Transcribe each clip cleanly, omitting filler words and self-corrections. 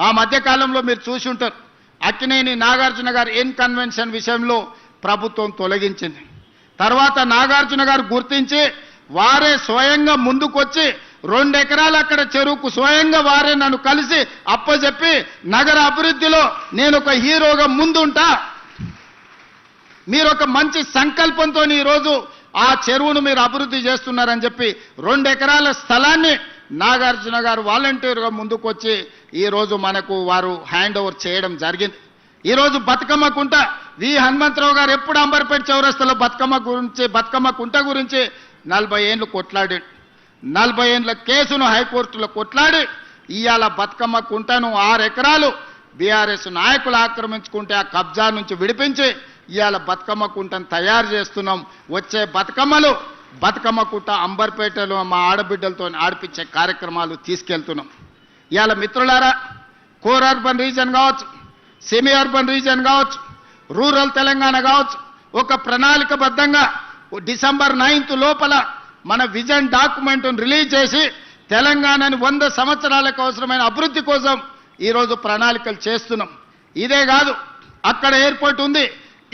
ఆ మధ్యకాలంలో మీరు చూసి ఉంటారు, అక్కినేని నాగార్జున గారు ఎన్ కన్వెన్షన్ విషయంలో ప్రభుత్వం తొలగించింది. తర్వాత నాగార్జున గారు గుర్తించి వారే స్వయంగా ముందుకొచ్చి 2 ఎకరాలు అక్కడ చెరువుకు స్వయంగా వారే నన్ను కలిసి అప్పచెప్పి నగర అభివృద్ధిలో నేను ఒక హీరోగా ముందుంటా, మీరు ఒక మంచి సంకల్పంతో ఈరోజు ఆ చెరువును మీరు అభివృద్ధి చేస్తున్నారని చెప్పి 2 ఎకరాల స్థలాన్ని నాగార్జున గారు వాలంటీర్గా ముందుకొచ్చి ఈరోజు మనకు వారు హ్యాండ్ ఓవర్ చేయడం జరిగింది. ఈరోజు బతుకమ్మ కుంట వి హనుమంతరావు గారు ఎప్పుడు అంబర్పేట చౌరస్తాలో బతుకమ్మ కుంట గురించి 40 ఏళ్ళు కొట్లాడాడు. 40 ఏళ్ళ కేసును హైకోర్టులో కొట్లాడి ఇవాళ బతుకమ్మ కుంటను 6 ఎకరాలు బీఆర్ఎస్ నాయకులు ఆక్రమించుకుంటే ఆ కబ్జా నుంచి విడిపించి ఇవాళ బతుకమ్మ కుంటను తయారు చేస్తున్నాం. వచ్చే బతుకమ్మ కుంట అంబర్పేటలో మా ఆడబిడ్డలతో ఆడిపించే కార్యక్రమాలు తీసుకెళ్తున్నాం. ఇవాళ మిత్రులారా, కోర్ అర్బన్ రీజన్ కావచ్చు, సెమీ అర్బన్ రీజన్ కావచ్చు, రూరల్ తెలంగాణ కావచ్చు, ఒక ప్రణాళికబద్ధంగా డిసెంబర్ 9 లోపల మన విజన్ డాక్యుమెంట్ను రిలీజ్ చేసి తెలంగాణని 100 సంవత్సరాలకు అవసరమైన అభివృద్ధి కోసం ఈరోజు ప్రణాళికలు చేస్తున్నాం. ఇదే కాదు, అక్కడ ఎయిర్పోర్ట్ ఉంది,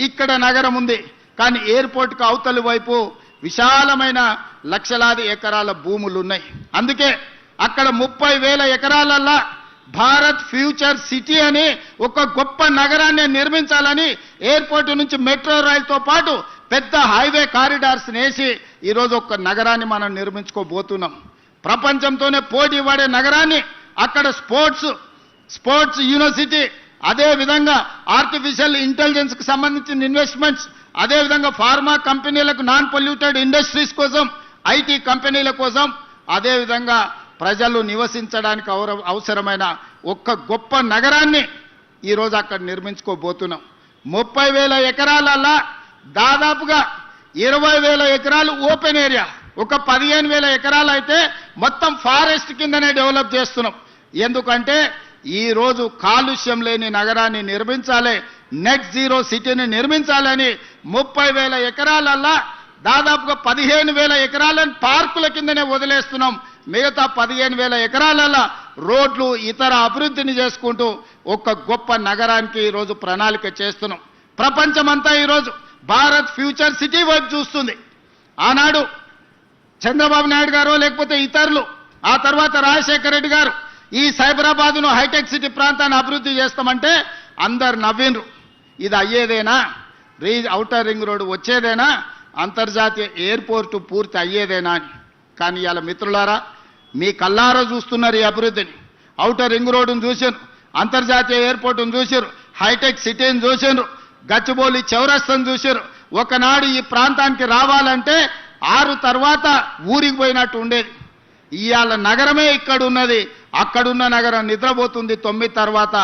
ఇక్కడ నగరం ఉంది, కానీ ఎయిర్పోర్ట్కి అవతలి వైపు విశాలమైన లక్షలాది ఎకరాల భూములు ఉన్నాయి. అందుకే అక్కడ 30,000 ఎకరాలల్లా భారత్ ఫ్యూచర్ సిటీ అని ఒక గొప్ప నగరాన్ని నిర్మించాలని ఎయిర్పోర్ట్ నుంచి మెట్రో రైలుతో పాటు పెద్ద హైవే కారిడార్స్ వేసి ఈరోజు ఒక నగరాన్ని మనం నిర్మించుకోబోతున్నాం. ప్రపంచంతోనే పోటీ పడే నగరాన్ని అక్కడ స్పోర్ట్స్ యూనివర్సిటీ, అదేవిధంగా ఆర్టిఫిషియల్ ఇంటెలిజెన్స్కి సంబంధించిన ఇన్వెస్ట్మెంట్స్, అదేవిధంగా ఫార్మా కంపెనీలకు నాన్ పొల్యూటెడ్ ఇండస్ట్రీస్ కోసం, ఐటీ కంపెనీల కోసం, అదేవిధంగా ప్రజలు నివసించడానికి అవసరమైన ఒక్క గొప్ప నగరాన్ని ఈరోజు అక్కడ నిర్మించుకోబోతున్నాం. 30,000 ఎకరాలల్లా దాదాపుగా 20,000 ఎకరాలు ఓపెన్ ఏరియా, ఒక 15,000 ఎకరాలు అయితే మొత్తం ఫారెస్ట్ కిందనే డెవలప్ చేస్తున్నాం. ఎందుకంటే ఈరోజు కాలుష్యం లేని నగరాన్ని నిర్మించాలి, నెట్ జీరో సిటీని నిర్మించాలని 30,000 ఎకరాలల్లా దాదాపుగా 15,000 ఎకరాలను పార్కుల కిందనే వదిలేస్తున్నాం. మిగతా 15,000 ఎకరాలలో రోడ్లు ఇతర అభివృద్ధిని చేసుకుంటూ ఒక గొప్ప నగరానికి ఈరోజు ప్రణాళిక చేస్తున్నాం. ప్రపంచమంతా ఈరోజు భారత్ ఫ్యూచర్ సిటీ వైపు చూస్తుంది. ఆనాడు చంద్రబాబు నాయుడు గారు లేకపోతే ఇతరులు, ఆ తర్వాత రాజశేఖర రెడ్డి గారు ఈ సైబరాబాదును హైటెక్ సిటీ ప్రాంతాన్ని అభివృద్ధి చేస్తామంటే అందరు నవ్విండ్రు. ఇది అయ్యేదేనా? ఔటర్ రింగ్ రోడ్డు వచ్చేదేనా? అంతర్జాతీయ ఎయిర్పోర్టు పూర్తి అయ్యేదేనా అని. కానీ ఇవాళ మిత్రులారా, మీ కల్లారా చూస్తున్నారు ఈ అభివృద్ధిని. ఔటర్ రింగ్ రోడ్డును చూసారు, అంతర్జాతీయ ఎయిర్పోర్టును చూసారు, హైటెక్ సిటీని చూసారు, గచ్చిబౌలి చౌరస్తాను చూసారు. ఒకనాడు ఈ ప్రాంతానికి రావాలంటే 6 తర్వాత ఊరికి పోయినట్టు ఉండేది. ఇవాళ నగరమే ఇక్కడ ఉన్నది, అక్కడున్న నగరం నిద్రపోతుంది 9 తర్వాత.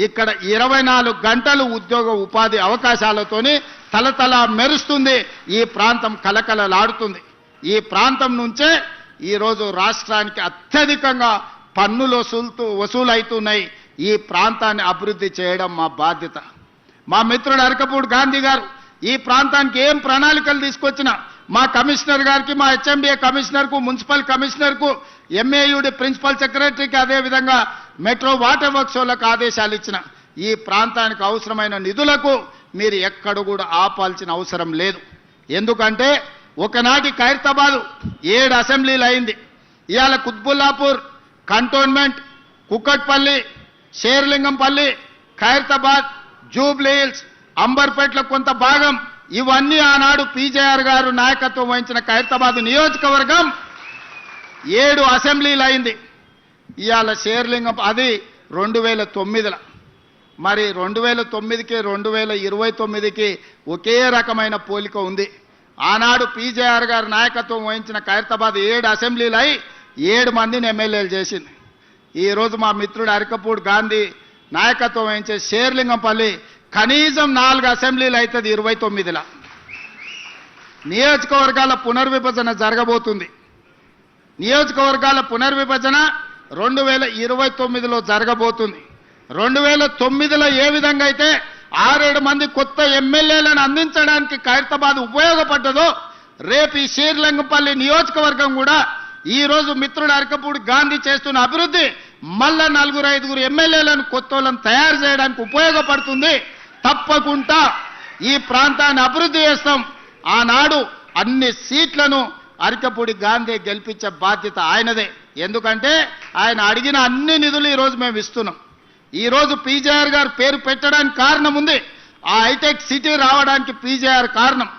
ఇక్కడ 24 గంటలు ఉద్యోగ ఉపాధి అవకాశాలతోని తలతల మెరుస్తుంది. ఈ ప్రాంతం కలకలలాడుతుంది. ఈ ప్రాంతం నుంచే ఈరోజు రాష్ట్రానికి అత్యధికంగా పన్నులు వసూలవుతున్నాయి. ఈ ప్రాంతాన్ని అభివృద్ధి చేయడం మా బాధ్యత. మా మిత్రుడు అరకపూడి గాంధీ గారు ఈ ప్రాంతానికి ఏం ప్రణాళికలు తీసుకొచ్చినా మా కమిషనర్ గారికి, మా హెచ్ఎండిఏ కమిషనర్కు, మున్సిపల్ కమిషనర్కు, ఎంఏయుడి ప్రిన్సిపల్ సెక్రటరీకి, అదేవిధంగా మెట్రో వాటర్ వర్క్స్ వాళ్ళకు ఆదేశాలు ఇచ్చిన ఈ ప్రాంతానికి అవసరమైన నిధులకు మీరు ఎక్కడ కూడా ఆపాల్సిన అవసరం లేదు. ఎందుకంటే ఒకనాటి ఖైరతాబాదు 7 అసెంబ్లీలు అయింది. ఇవాళ Quthbullapur, Cantonment, Kukatpally, Serilingampally, Khairatabad, Jubilee Hills, అంబర్పేటలో కొంత భాగం, ఇవన్నీ ఆనాడు పీజేఆర్ గారు నాయకత్వం వహించిన ఖైరతాబాద్ నియోజకవర్గం 7 అసెంబ్లీలు అయింది. ఇవాళ షేర్లింగం అది 2009లో. మరి 2009కి 2029కి ఒకే రకమైన పోలిక ఉంది. ఆనాడు పీజేఆర్ గారు నాయకత్వం వహించిన ఖైరతాబాద్ 7 అసెంబ్లీలు అయి 7 మందిని ఎమ్మెల్యేలు చేసింది. ఈరోజు మా మిత్రుడు అరకపూడి గాంధీ నాయకత్వం వహించే షేర్లింగంపల్లి కనీసం 4 అసెంబ్లీలు అవుతుంది 29లో. నియోజకవర్గాల పునర్విభజన జరగబోతుంది. నియోజకవర్గాల పునర్విభజన 2029లో జరగబోతుంది. 2009లో ఏ విధంగా అయితే 6-7 మంది కొత్త ఎమ్మెల్యేలను అందించడానికి ఖైరతాబాద్ ఉపయోగపడ్డదో, రేపు ఈ షేర్లింగంపల్లి నియోజకవర్గం కూడా ఈ రోజు మిత్రుడు అరకపూడి గాంధీ చేస్తున్న అభివృద్ధి మళ్ళా 4-5 ఎమ్మెల్యేలను కొత్తోళ్ళని తయారు చేయడానికి ఉపయోగపడుతుంది. తప్పకుండా ఈ ప్రాంతాన్ని అభివృద్ధి చేస్తాం. ఆనాడు అన్ని సీట్లను అరకపూడి గాంధీ గెలిపించే బాధ్యత ఆయనదే. ఎందుకంటే ఆయన అడిగిన అన్ని నిధులు ఈరోజు మేము ఇస్తున్నాం. ఈరోజు పీజేఆర్ గారు పేరు పెట్టడానికి కారణం ఉంది. ఆ హైటెక్ సిటీ రావడానికి పీజేఆర్ కారణం.